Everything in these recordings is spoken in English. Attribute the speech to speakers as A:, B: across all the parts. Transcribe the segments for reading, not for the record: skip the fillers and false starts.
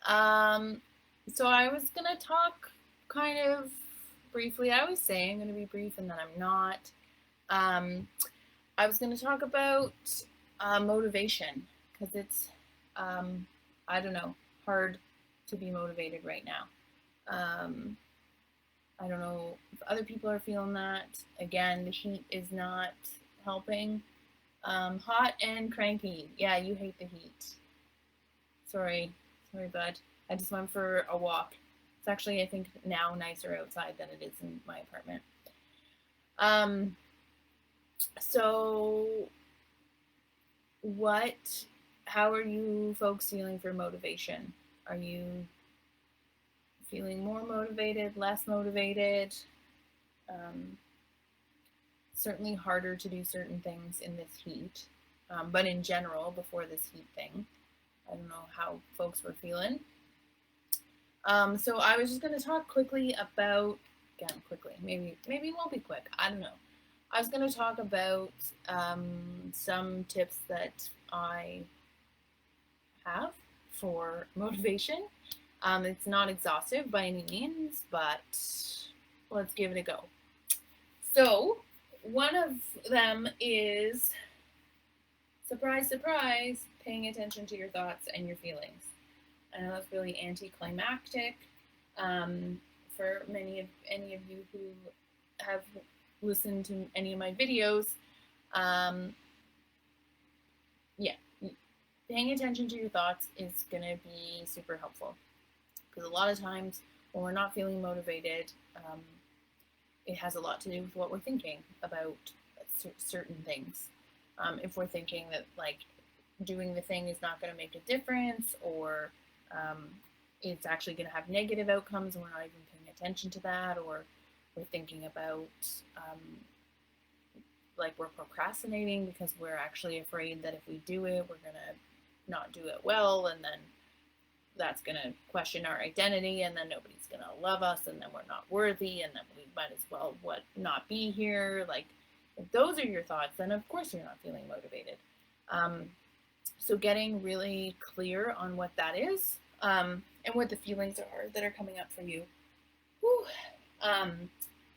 A: Um, so I was gonna talk kind of briefly. I always say I'm gonna be brief and then I'm not. Um, I was gonna talk about motivation because it's, um, I don't know, hard to be motivated right now. Um, I don't know if other people are feeling that. Again, the heat is not helping. Hot and cranky. Yeah, you hate the heat. Sorry, sorry, bud. I just went for a walk. It's actually, I think, now nicer outside than it is in my apartment. Um, so what, how are you folks feeling for motivation? Are you feeling more motivated, less motivated? Um, Certainly harder to do certain things in this heat. But in general, before this heat thing, I don't know how folks were feeling. So I was just going to talk quickly about, again, quickly, maybe it won't be quick. I don't know. I was going to talk about some tips that I have for motivation. It's not exhaustive by any means, but let's give it a go. So, one of them is, surprise, surprise, paying attention to your thoughts and your feelings. I know that's really anticlimactic um, for any of you who have listened to any of my videos. Um, yeah, paying attention to your thoughts is going to be super helpful because a lot of times when we're not feeling motivated, it has a lot to do with what we're thinking about certain things. If we're thinking that like doing the thing is not going to make a difference, or it's actually going to have negative outcomes and we're not even paying attention to that, or we're thinking about like we're procrastinating because we're actually afraid that if we do it, we're going to not do it well, and then that's going to question our identity, and then nobody's going to love us, and then we're not worthy, and then we might as well not be here. Like, if those are your thoughts, then of course you're not feeling motivated. So getting really clear on what that is, and what the feelings are that are coming up for you. Whew.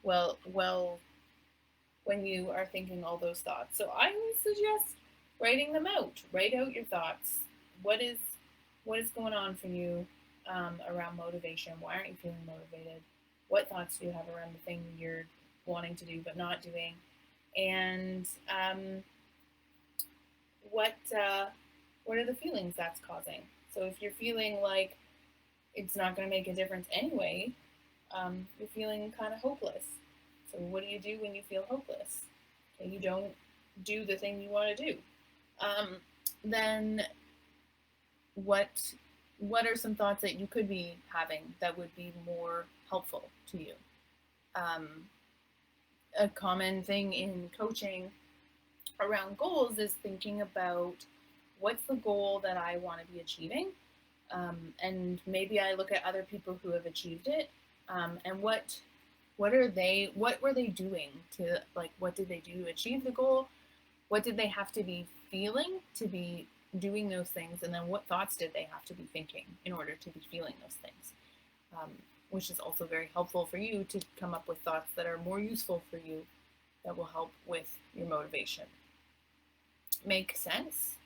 A: Well, when you are thinking all those thoughts. So I would suggest writing them out. Write out your thoughts. What is going on for you around motivation? Why aren't you feeling motivated? What thoughts do you have around the thing you're wanting to do but not doing? And what are the feelings that's causing? So if you're feeling like it's not going to make a difference anyway, you're feeling kind of hopeless. So what do you do when you feel hopeless? Okay, you don't do the thing you want to do. Then what are some thoughts that you could be having that would be more helpful to you? A common thing in coaching around goals is thinking about what's the goal that I want to be achieving, and maybe I look at other people who have achieved it, and what were they doing to, like, what did they do to achieve the goal? What did they have to be feeling to be doing those things? And then what thoughts did they have to be thinking in order to be feeling those things? Which is also very helpful for you to come up with thoughts that are more useful for you, that will help with your motivation. Make sense?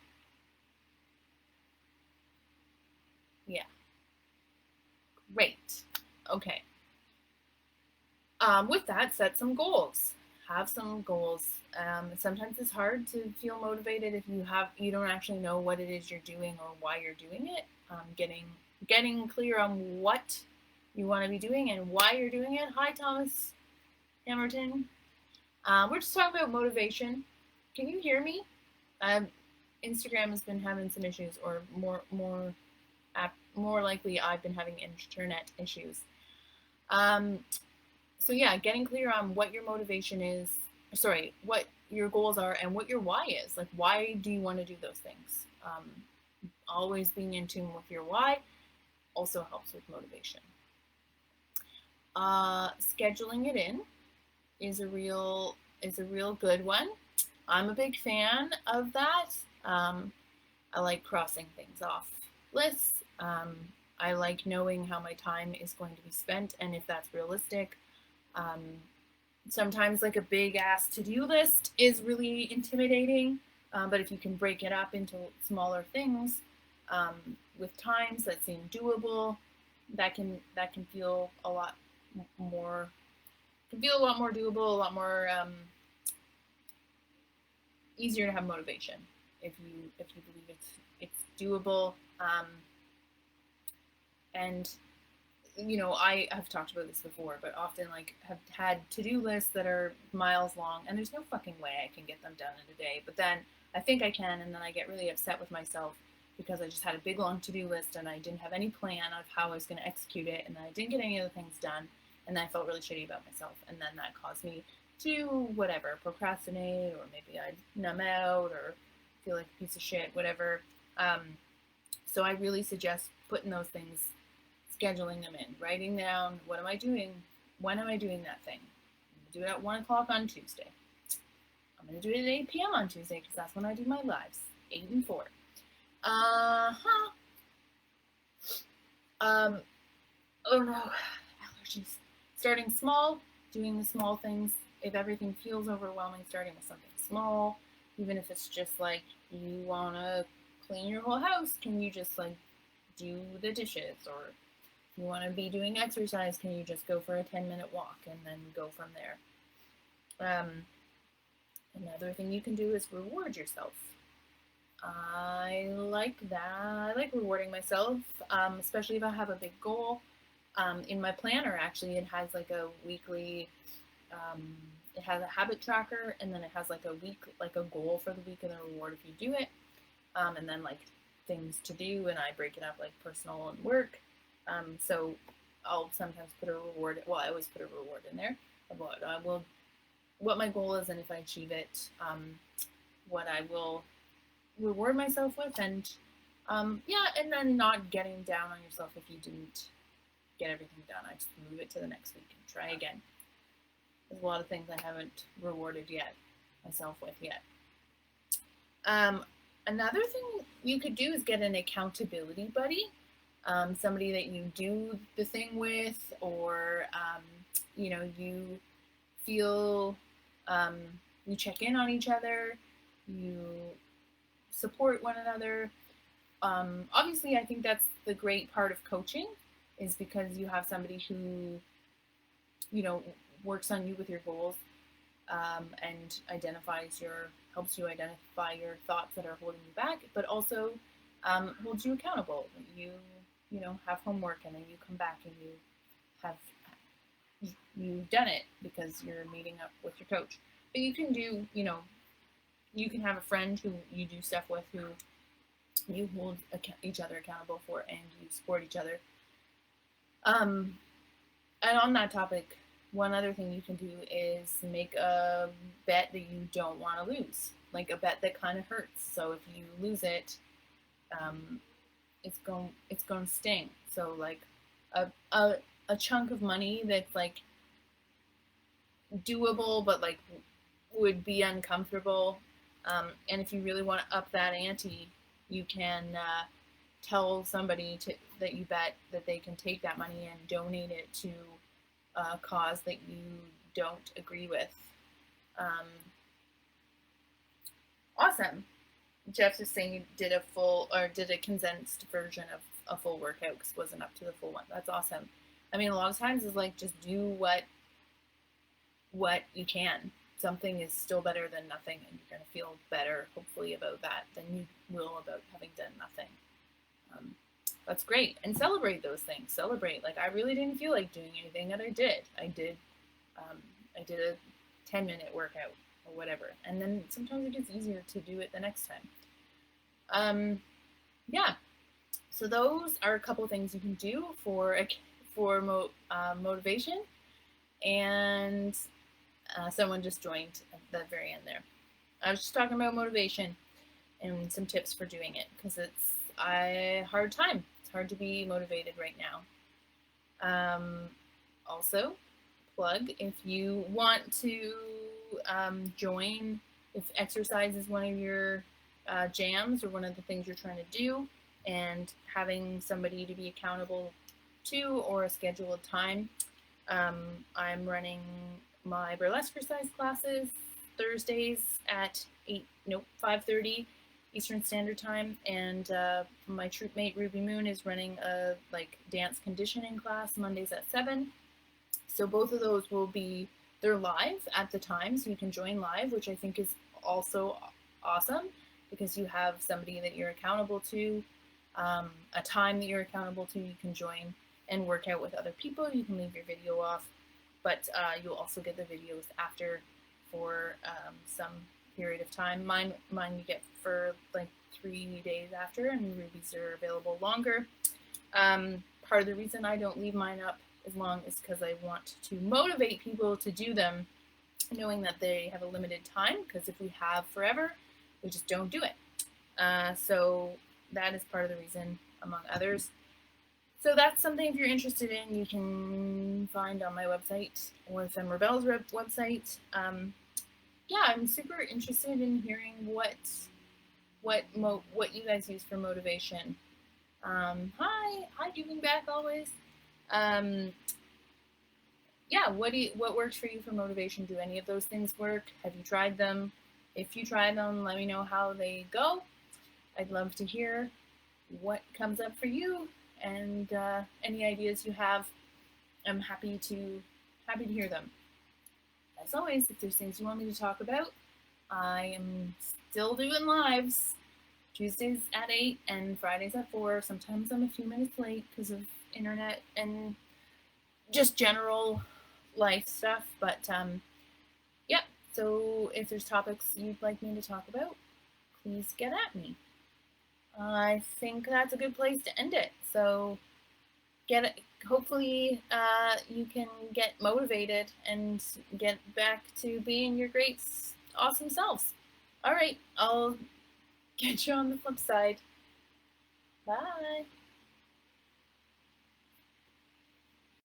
A: Yeah. Great. Okay. With that, set some goals. Have some goals. Sometimes it's hard to feel motivated if you don't actually know what it is you're doing or why you're doing it. Getting clear on what you want to be doing and why you're doing it. Hi, Thomas Hammerton. We're just talking about motivation. Can you hear me? Instagram has been having some issues, or more likely, I've been having internet issues. So yeah, getting clear on what your motivation is, what your goals are, and what your why is. Like, why do you want to do those things? Always being in tune with your why also helps with motivation. Scheduling it in is a real good one. I'm a big fan of that. I like crossing things off lists. I like knowing how my time is going to be spent and if that's realistic. Um, Sometimes like a big ass to-do list is really intimidating, but if you can break it up into smaller things um, with times that seem doable, that can feel a lot more doable, a lot more easier to have motivation if you believe it's doable. And I have talked about this before, but often like have had to-do lists that are miles long, and there's no fucking way I can get them done in a day. But then I think I can, and then I get really upset with myself because I just had a big long to-do list and I didn't have any plan of how I was going to execute it, and then I didn't get any of the things done, and then I felt really shitty about myself, and then that caused me to whatever procrastinate, or maybe I numb out or feel like a piece of shit, whatever. Um, so I really suggest putting those things, scheduling them in, writing down what am I doing, when am I doing that thing. I'm gonna do it at 1 o'clock on Tuesday. I'm gonna do it at 8 p.m. on Tuesday because that's when I do my lives, 8 and 4. Uh-huh. Um, oh no, allergies. Starting small, doing the small things. If everything feels overwhelming, starting with something small, even if it's just like you wanna clean your whole house, can you just like do the dishes? Or if you want to be doing exercise, can you just go for a 10-minute walk and then go from there? Another thing you can do is reward yourself. I like that. I like rewarding myself, especially if I have a big goal. In my planner, actually, it has like a weekly, it has a habit tracker, and then it has like a week, like a goal for the week and a reward if you do it. And then like things to do, and I break it up like personal and work. So I'll sometimes put a reward. Well, I always put a reward in there of what my goal is, and if I achieve it, what I will reward myself with, and yeah, and then not getting down on yourself if you didn't get everything done. I just move it to the next week and try again. There's a lot of things I haven't rewarded myself with yet. Another thing you could do is get an accountability buddy, somebody that you do the thing with, or you feel you check in on each other, you support one another. Obviously, I think that's the great part of coaching, is because you have somebody who works on you with your goals, and helps you identify your thoughts that are holding you back, but also holds you accountable. You have homework, and then you come back and you've done it because you're meeting up with your coach. But you can you can have a friend who you do stuff with, who you hold each other accountable for, and you support each other. And on that topic, one other thing you can do is make a bet that you don't want to lose, like a bet that kind of hurts. So if you lose it, it's going to sting. So like a chunk of money that's like doable, but like would be uncomfortable. And if you really want to up that ante, you can tell somebody that you bet that they can take that money and donate it to a cause that you don't agree with. Awesome. Jeff is saying you did a condensed version of a full workout because it wasn't up to the full one. That's awesome. I mean, a lot of times it's like just do what you can. Something is still better than nothing, and you're going to feel better, hopefully, about that than you will about having done nothing. That's great. And celebrate those things. Celebrate. Like, I really didn't feel like doing anything, and I did. I did a 10-minute workout or whatever. And then sometimes it gets easier to do it the next time. Yeah. So those are a couple things you can do for motivation. And someone just joined at the very end there. I was just talking about motivation and some tips for doing it, because it's a hard time. It's hard to be motivated right now. Also, plug, if you want to join, if exercise is one of your jams or one of the things you're trying to do, and having somebody to be accountable to or a scheduled time. I'm running my burlesque exercise classes Thursdays at 5:30 Eastern Standard Time, and my troop mate Ruby Moon is running a dance conditioning class Mondays at 7. So both of those will be, they're live at the time, so you can join live, which I think is also awesome because you have somebody that you're accountable to, a time that you're accountable to. You can join and work out with other people. You can leave your video off, but you'll also get the videos after for some period of time. Mine you get for like 3 days after, and Ruby's are available longer. Part of the reason I don't leave mine up as long is because I want to motivate people to do them, knowing that they have a limited time, because if we have forever, we just don't do it. So that is part of the reason, among others. So that's something, if you're interested in, you can find on my website or Femme Rebelle's website. Yeah, I'm super interested in hearing what you guys use for motivation. Hi, giving back always. Yeah, what works for you for motivation? Do any of those things work? Have you tried them? If you try them, let me know how they go. I'd love to hear what comes up for you, and any ideas you have. I'm happy to hear them. As always, if there's things you want me to talk about, I am still doing lives. Tuesdays at 8 and Fridays at 4. Sometimes I'm a few minutes late because of internet and just general life stuff. But yeah, so if there's topics you'd like me to talk about, please get at me. I think that's a good place to end it. So hopefully you can get motivated and get back to being your great, awesome selves. All right, I'll catch you on the flip side. Bye.